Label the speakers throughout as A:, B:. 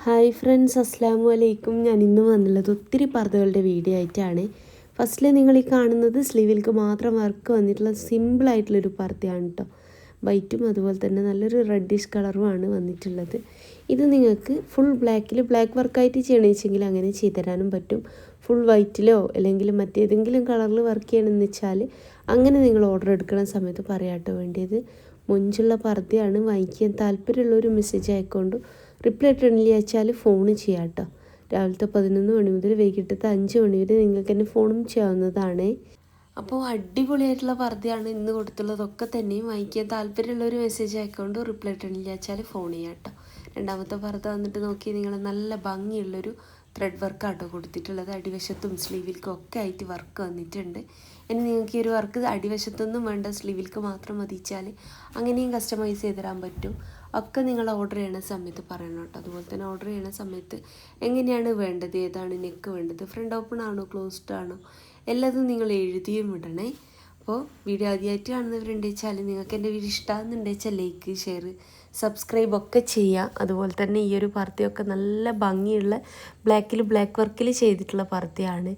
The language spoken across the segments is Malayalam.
A: ഹായ് ഫ്രണ്ട്സ്, അസ്സലാമു അലൈക്കും. ഞാൻ ഇന്ന് വന്നുള്ളത് ഒത്തിരി പർദ്ദകളുടെ വീഡിയോ ആയിട്ടാണ്. ഫസ്റ്റിൽ നിങ്ങൾ ഈ കാണുന്നത് സ്ലീവിൽക്ക് മാത്രം വർക്ക് വന്നിട്ടുള്ള സിമ്പിളായിട്ടുള്ളൊരു പർദ്ദയാണ് കേട്ടോ. വൈറ്റും അതുപോലെ തന്നെ നല്ലൊരു റെഡിഷ് കളറുമാണ് വന്നിട്ടുള്ളത്. ഇത് നിങ്ങൾക്ക് ഫുൾ ബ്ലാക്ക് വർക്കായിട്ട് ചെയ്യണമെങ്കിൽ അങ്ങനെ ചെയ്തു തരാനും പറ്റും. ഫുൾ വൈറ്റിലോ അല്ലെങ്കിൽ മറ്റേതെങ്കിലും കളറിൽ വർക്ക് ചെയ്യണമെന്ന് വെച്ചാൽ അങ്ങനെ നിങ്ങൾ ഓർഡർ എടുക്കുന്ന സമയത്ത് പറയാട്ടോ വേണ്ടിയത്. മൊഞ്ചുള്ള പർദ്ദയാണ്. വാങ്ങിക്കാൻ താല്പര്യമുള്ളൊരു മെസ്സേജ് ആയിക്കൊണ്ട് റിപ്ലൈ ഇട്ടില്ല വെച്ചാൽ ഫോൺ ചെയ്യാം കേട്ടോ. രാവിലത്തെ 11 മണി മുതൽ വൈകിട്ടത്തെ 5 മണി വരെ നിങ്ങൾക്ക് തന്നെ ഫോണും ചെയ്യാവുന്നതാണ്. അപ്പോൾ അടിപൊളിയായിട്ടുള്ള പർദ്ദയാണ് ഇന്ന് കൊടുത്തുള്ളതൊക്കെ തന്നെയും. വാങ്ങിക്കാൻ താല്പര്യമുള്ളൊരു മെസ്സേജ് ആയിക്കൊണ്ട് റിപ്ലൈ ഇട്ടില്ല വെച്ചാൽ ഫോൺ ചെയ്യാം കേട്ടോ. രണ്ടാമത്തെ പർദ്ദ വന്നിട്ട് നോക്കി നിങ്ങൾ നല്ല ഭംഗിയുള്ളൊരു ത്രെഡ് വർക്കാട്ടോ കൊടുത്തിട്ടുള്ളത്. അടിവശത്തും സ്ലീവിൽക്കും ഒക്കെ ആയിട്ട് വർക്ക് വന്നിട്ടുണ്ട്. ഇനി നിങ്ങൾക്ക് ഈ ഒരു വർക്ക് അടിവശത്തൊന്നും വേണ്ട, സ്ലീവിൽക്ക് മാത്രം മതിച്ചാൽ അങ്ങനെയും കസ്റ്റമൈസ് ചെയ്ത് തരാൻ പറ്റും. ഒക്കെ നിങ്ങൾ ഓർഡർ ചെയ്യണ സമയത്ത് പറയണം കേട്ടോ. അതുപോലെ തന്നെ ഓർഡർ ചെയ്യണ സമയത്ത് എങ്ങനെയാണ് വേണ്ടത്, ഏതാണ് നെക്ക് വേണ്ടത്, ഫ്രണ്ട് ഓപ്പൺ ആണോ ക്ലോസ്ഡ് ആണോ എല്ലാതും നിങ്ങൾ എഴുതിയും വിടണേ. അപ്പോൾ വീഡിയോ ആദ്യമായിട്ട് കാണുന്നവരുണ്ട് വെച്ചാൽ നിങ്ങൾക്ക് എൻ്റെ വീഡിയോ ഇഷ്ടമാകുന്നുണ്ട് വെച്ചാൽ ലൈക്ക്, ഷെയർ, സബ്സ്ക്രൈബ് ഒക്കെ ചെയ്യുക. അതുപോലെ തന്നെ ഈ ഒരു പർദ്ദയൊക്കെ നല്ല ഭംഗിയുള്ള ബ്ലാക്ക് വർക്കിൽ ചെയ്തിട്ടുള്ള പർദ്ദയാണ്.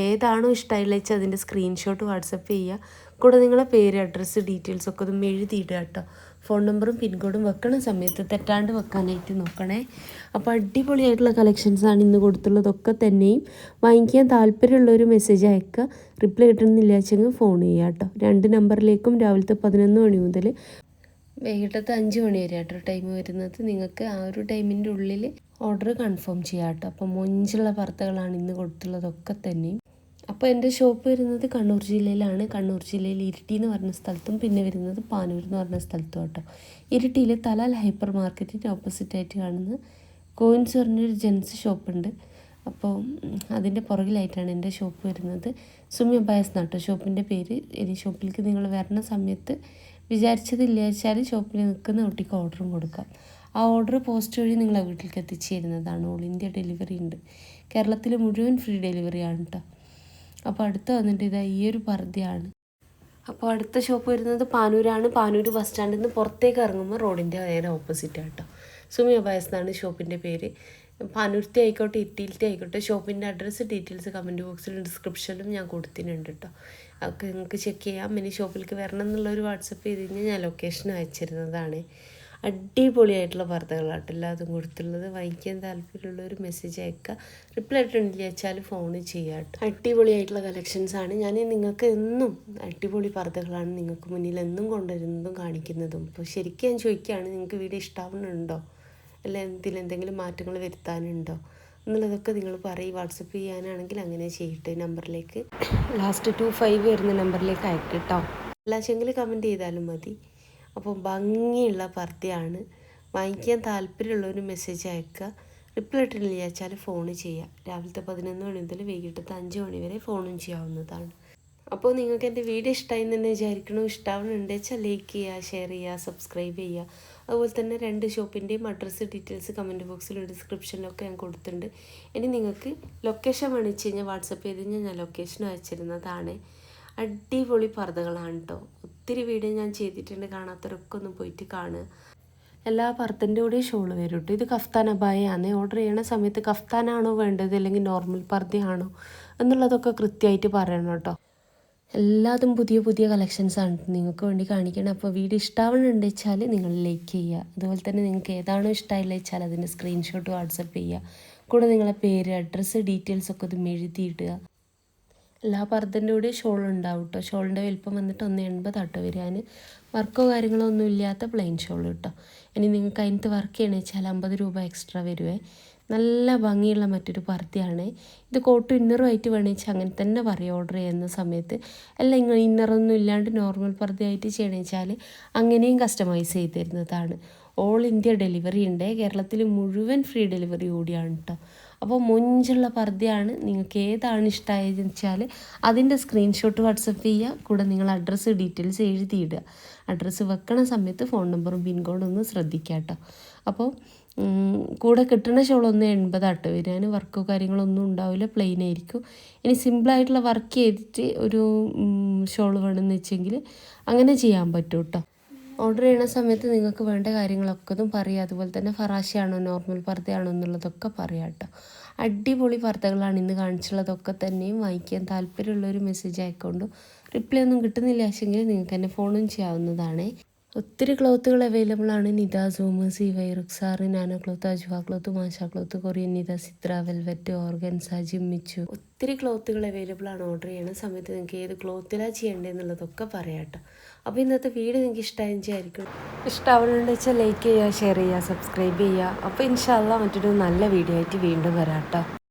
A: ഏതാണോ ഇഷ്ടമായില്ല വെച്ചാൽ അതിൻ്റെ സ്ക്രീൻഷോട്ട് വാട്സപ്പ് ചെയ്യുക. കൂടെ നിങ്ങളെ പേര്, അഡ്രസ്സ്, ഡീറ്റെയിൽസ് ഒക്കെ ഒന്ന് എഴുതിയിടുക കേട്ടോ. ഫോൺ നമ്പറും പിൻകോഡും വെക്കണ സമയത്ത് തെറ്റാണ്ട് വെക്കാനായിട്ട് നോക്കണേ. അപ്പോൾ അടിപൊളിയായിട്ടുള്ള കളക്ഷൻസാണ് ഇന്ന് കൊടുത്തുള്ളതൊക്കെ തന്നെയും. വാങ്ങിക്കാൻ താല്പര്യമുള്ളൊരു മെസ്സേജ് അയക്കുക. റിപ്ലൈ കിട്ടണമെന്നില്ല വെച്ചെങ്കിൽ ഫോൺ ചെയ്യുക കേട്ടോ. 2 നമ്പറിലേക്കും രാവിലത്തെ 11 മണി മുതൽ വൈകിട്ടത്തെ 5 മണി വരെ ആട്ടോ ടൈം വരുന്നത്. നിങ്ങൾക്ക് ആ ഒരു ടൈമിൻ്റെ ഉള്ളിൽ ഓർഡർ കൺഫേം ചെയ്യാം കേട്ടോ. അപ്പോൾ മൊഞ്ചുള്ള പർദ്ദകളാണ് ഇന്ന് കൊടുത്തുള്ളതൊക്കെ തന്നെയും. അപ്പോൾ എൻ്റെ ഷോപ്പ് വരുന്നത് കണ്ണൂർ ജില്ലയിലാണ്. കണ്ണൂർ ജില്ലയിൽ ഇരിട്ടി എന്ന് പറഞ്ഞ സ്ഥലത്തും പിന്നെ വരുന്നത് പാനൂർ എന്ന് പറഞ്ഞ സ്ഥലത്തും കേട്ടോ. ഇരിട്ടിയിൽ തലാൽ ഹൈപ്പർ മാർക്കറ്റിൻ്റെ ഓപ്പോസിറ്റായിട്ട് കാണുന്ന കോയിൻസ് പറഞ്ഞൊരു ജെൻസ് ഷോപ്പുണ്ട്. അപ്പോൾ അതിൻ്റെ പുറകിലായിട്ടാണ് എൻ്റെ ഷോപ്പ് വരുന്നത്. സുമി അബായസ് എന്നാട്ടോ ഷോപ്പിൻ്റെ പേര്. ഇനി ഷോപ്പിലേക്ക് നിങ്ങൾ വരുന്ന സമയത്ത് വിചാരിച്ചതില്ല വെച്ചാൽ ഷോപ്പിൽ നിൽക്കുന്ന കുട്ടിക്ക് ഓർഡറും കൊടുക്കാം. ആ ഓർഡർ പോസ്റ്റ് വഴി നിങ്ങളെ വീട്ടിലേക്ക് എത്തിച്ചു തരുന്നതാണ്. ഓൾ ഇന്ത്യ ഡെലിവറി ഉണ്ട്. കേരളത്തിൽ മുഴുവൻ ഫ്രീ ഡെലിവറിയാണ് കേട്ടോ. അപ്പോൾ അടുത്ത് വന്നിട്ട് ഇതാ ഈ ഒരു പർദ്ദയാണ്. അപ്പോൾ അടുത്ത ഷോപ്പ് വരുന്നത് പാനൂരാണ്. പാനൂർ ബസ് സ്റ്റാൻഡിൽ നിന്ന് പുറത്തേക്ക് ഇറങ്ങുമ്പോൾ റോഡിൻ്റെ നേരെ ഓപ്പോസിറ്റാണ് കേട്ടോ. സുമി അബായസ് എന്നാണ് ഷോപ്പിൻ്റെ പേര്. പാനൂരത്തെ ആയിക്കോട്ടെ ഇരിട്ടിയിലത്തെ ആയിക്കോട്ടെ ഷോപ്പിൻ്റെ അഡ്രസ്സ്, ഡീറ്റെയിൽസ് കമൻറ്റ് ബോക്സിലും ഡിസ്ക്രിപ്ഷനിലും ഞാൻ കൊടുത്തിട്ടുണ്ട് കേട്ടോ. അതൊക്കെ നിങ്ങൾക്ക് ചെക്ക് ചെയ്യാം. ഇനി ഷോപ്പിലേക്ക് വരണം എന്നുള്ളൊരു വാട്സപ്പ് ചെയ്ത് കഴിഞ്ഞാൽ ഞാൻ ലൊക്കേഷൻ അയച്ചിരുന്നതാണ്. അടിപൊളിയായിട്ടുള്ള പർദ്ദകളാട്ടോ എല്ലാതും കൊടുത്തുള്ളത്. വാങ്ങിക്കാൻ താല്പര്യമുള്ളൊരു മെസ്സേജ് അയക്കുക. റിപ്ലൈ ഇട്ടില്ല വെച്ചാൽ ഫോൺ ചെയ്യാം കേട്ടോ. അടിപൊളിയായിട്ടുള്ള കളക്ഷൻസാണ്. ഞാൻ നിങ്ങൾക്ക് എന്നും അടിപൊളി പർദ്ദകളാണ് നിങ്ങൾക്ക് മുന്നിൽ എന്നും കൊണ്ടുവരുന്നതും കാണിക്കുന്നതും. അപ്പോൾ ശരിക്കും ഞാൻ ചോദിക്കുകയാണ്, നിങ്ങൾക്ക് വീഡിയോ ഇഷ്ടാവുന്നുണ്ടോ, അല്ല എന്തെങ്കിലും മാറ്റങ്ങൾ വരുത്താനുണ്ടോ എന്നുള്ളതൊക്കെ നിങ്ങൾ പറയും. വാട്സപ്പ് ചെയ്യാനാണെങ്കിൽ അങ്ങനെ ചെയ്യട്ടെ. നമ്പറിലേക്ക് ലാസ്റ്റ് 25 വരുന്ന നമ്പറിലേക്ക് അയക്കുക കേട്ടോ. അല്ലാച്ചെങ്കിൽ കമൻറ്റ് ചെയ്താലും മതി. അപ്പോൾ ഭംഗിയുള്ള പർദ്ദയാണ്. വാങ്ങിക്കാൻ താല്പര്യമുള്ളൊരു മെസ്സേജ് അയക്കുക. റിപ്ലൈ ഇട്ടില്ല വെച്ചാൽ ഫോൺ ചെയ്യുക. രാവിലത്തെ 11 മണി മുതൽ വൈകിട്ടത്തെ 5 മണി വരെ ഫോണും ചെയ്യാവുന്നതാണ്. അപ്പോൾ നിങ്ങൾക്ക് എൻ്റെ വീഡിയോ ഇഷ്ടമായി എന്ന് തന്നെ വിചാരിക്കണോ. ഇഷ്ടമാവുന്നുണ്ട് വെച്ചാൽ ലൈക്ക് ചെയ്യുക, ഷെയർ ചെയ്യുക, സബ്സ്ക്രൈബ് ചെയ്യുക. അതുപോലെ തന്നെ 2 ഷോപ്പിൻ്റെയും അഡ്രസ്സ്, ഡീറ്റെയിൽസ് കമൻറ്റ് ബോക്സിലും ഡിസ്ക്രിപ്ഷനിലൊക്കെ ഞാൻ കൊടുത്തിട്ടുണ്ട്. ഇനി നിങ്ങൾക്ക് ലൊക്കേഷൻ വേണിച്ച് കഴിഞ്ഞാൽ വാട്സപ്പ് ചെയ്ത് കഴിഞ്ഞാൽ ഞാൻ ലൊക്കേഷൻ അയച്ചിരുന്നതാണ്. അടിപൊളി പർദ്ദകളാണ് കേട്ടോ. ഒത്തിരി വീഡിയോ ഞാൻ ചെയ്തിട്ടുണ്ട്. കാണാത്തവരൊക്കെ ഒന്ന് പോയിട്ട് കാണുക. എല്ലാ പർദ്ദൻ്റെ കൂടെയും ഷോള് വരും കേട്ടോ. ഇത് കഫ്താൻ അബായയാണ്. ഓർഡർ ചെയ്യണ സമയത്ത് കഫ്താനാണോ വേണ്ടത് അല്ലെങ്കിൽ നോർമൽ പർദ്ദയാണോ എന്നുള്ളതൊക്കെ കൃത്യമായിട്ട് പറയണം കേട്ടോ. എല്ലാതും പുതിയ കളക്ഷൻസാണ് നിങ്ങൾക്ക് വേണ്ടി കാണിക്കണം. അപ്പോൾ വീഡിയോ ഇഷ്ടമാവുന്നുണ്ട് വെച്ചാൽ നിങ്ങൾ ലൈക്ക് ചെയ്യുക. അതുപോലെ തന്നെ നിങ്ങൾക്ക് ഏതാണോ ഇഷ്ടമായില്ല വെച്ചാൽ അതിൻ്റെ സ്ക്രീൻഷോട്ട് വാട്സപ്പ് ചെയ്യുക. കൂടെ നിങ്ങളെ പേര്, അഡ്രസ്സ്, ഡീറ്റെയിൽസ് ഒക്കെ ഒന്ന് എഴുതിയിടുക. എല്ലാ പർദ്ദൻ്റെ കൂടെ ഷോൾ ഉണ്ടാവും കേട്ടോ. ഷോളിൻ്റെ വലിപ്പം വന്നിട്ട് 1.80 ആട്ടോ വരാൻ. വർക്കോ കാര്യങ്ങളോ ഒന്നും ഇല്ലാത്ത പ്ലെയിൻ ഷോൾ കേട്ടോ. ഇനി നിങ്ങൾക്ക് അതിനകത്ത് വർക്ക് ചെയ്യണമെന്ന് വെച്ചാൽ 50 രൂപ എക്സ്ട്രാ വരുവേ. നല്ല ഭംഗിയുള്ള മറ്റൊരു പർദ്ദയാണ്. ഇത് കോട്ടും ഇന്നറും ആയിട്ട് വേണമെന്ന് അങ്ങനെ തന്നെ പറയും ഓർഡർ ചെയ്യുന്ന സമയത്ത്. അല്ല നിങ്ങൾ ഇന്നറൊന്നും ഇല്ലാണ്ട് നോർമൽ പർദ്ദയായിട്ട് ചെയ്യണമെന്ന് വെച്ചാൽ അങ്ങനെയും കസ്റ്റമൈസ് ചെയ്ത് തരുന്നതാണ്. ഓൾ ഇന്ത്യ ഡെലിവറി ഉണ്ട്. കേരളത്തിൽ മുഴുവൻ ഫ്രീ ഡെലിവറി കൂടിയാണ് കേട്ടോ. അപ്പോൾ മൊഞ്ചുള്ള പർദ്ദയാണ്. നിങ്ങൾക്ക് ഏതാണ് ഇഷ്ടമായതെന്ന് വെച്ചാൽ അതിൻ്റെ സ്ക്രീൻഷോട്ട് വാട്സപ്പ് ചെയ്യുക. കൂടെ നിങ്ങൾ അഡ്രസ്സ്, ഡീറ്റെയിൽസ് എഴുതിയിടുക. അഡ്രസ്സ് വെക്കണ സമയത്ത് ഫോൺ നമ്പറും പിൻകോഡും ഒന്ന് ശ്രദ്ധിക്കുക കേട്ടോ. അപ്പോൾ കൂടെ കിട്ടുന്ന ഷോൾ 1.80 ആട്ടോ വരാൻ. വർക്കോ കാര്യങ്ങളൊന്നും ഉണ്ടാവില്ല, പ്ലെയിൻ ആയിരിക്കും. ഇനി സിമ്പിളായിട്ടുള്ള വർക്ക് ചെയ്തിട്ട് ഒരു ഷോൾ വേണമെന്ന് വെച്ചെങ്കിൽ അങ്ങനെ ചെയ്യാൻ പറ്റും കേട്ടോ. ഓർഡർ ചെയ്യുന്ന സമയത്ത് നിങ്ങൾക്ക് വേണ്ട കാര്യങ്ങളൊക്കെ പറയാം. അതുപോലെ തന്നെ ഫറാശയാണോ നോർമൽ പർദ്ദയാണോ എന്നുള്ളതൊക്കെ പറയാം കേട്ടോ. അടിപൊളി പർദ്ദകളാണ് ഇന്ന് കാണിച്ചുള്ളതൊക്കെ തന്നെയും. വാങ്ങിക്കാൻ താല്പര്യമുള്ളൊരു മെസ്സേജ് അയക്കൊണ്ടു. റിപ്ലൈ ഒന്നും കിട്ടുന്നില്ല വെച്ചെങ്കിൽ നിങ്ങൾക്ക് തന്നെ ഫോണും ചെയ്യാവുന്നതാണ്. ഒത്തിരി ക്ലോത്തുകൾ അവൈലബിൾ ആണ്. നിത, സൂമ്, സിവൈ, റുക്സാർ, നാനോ ക്ലോത്ത്, അജ്വ ക്ലോത്ത്, മാഷ ക്ലോത്ത്, കൊറിയൻ നിത, സിത്ര, വെൽവെറ്റ്, ഓർഗൻസ, ജിമ്മിച്ചു, ഒത്തിരി ക്ലോത്തുകൾ അവൈലബിൾ ആണ്. ഓർഡർ ചെയ്യുന്ന സമയത്ത് നിങ്ങൾക്ക് ഏത് ക്ലോത്തിലാണ് ചെയ്യേണ്ടതെന്നുള്ളതൊക്കെ പറയാം കേട്ടോ. അപ്പോൾ ഇന്നത്തെ വീഡിയോ നിങ്ങൾക്ക് ഇഷ്ടമായിരിക്കും. ഇഷ്ടമാവുന്നുണ്ടെന്ന് വെച്ചാൽ ലൈക്ക് ചെയ്യുക, ഷെയർ ചെയ്യുക, സബ്സ്ക്രൈബ് ചെയ്യുക. അപ്പോൾ ഇൻഷാ അല്ലാഹ് മറ്റൊരു നല്ല വീഡിയോ ആയിട്ട് വീണ്ടും വരാം കേട്ടോ.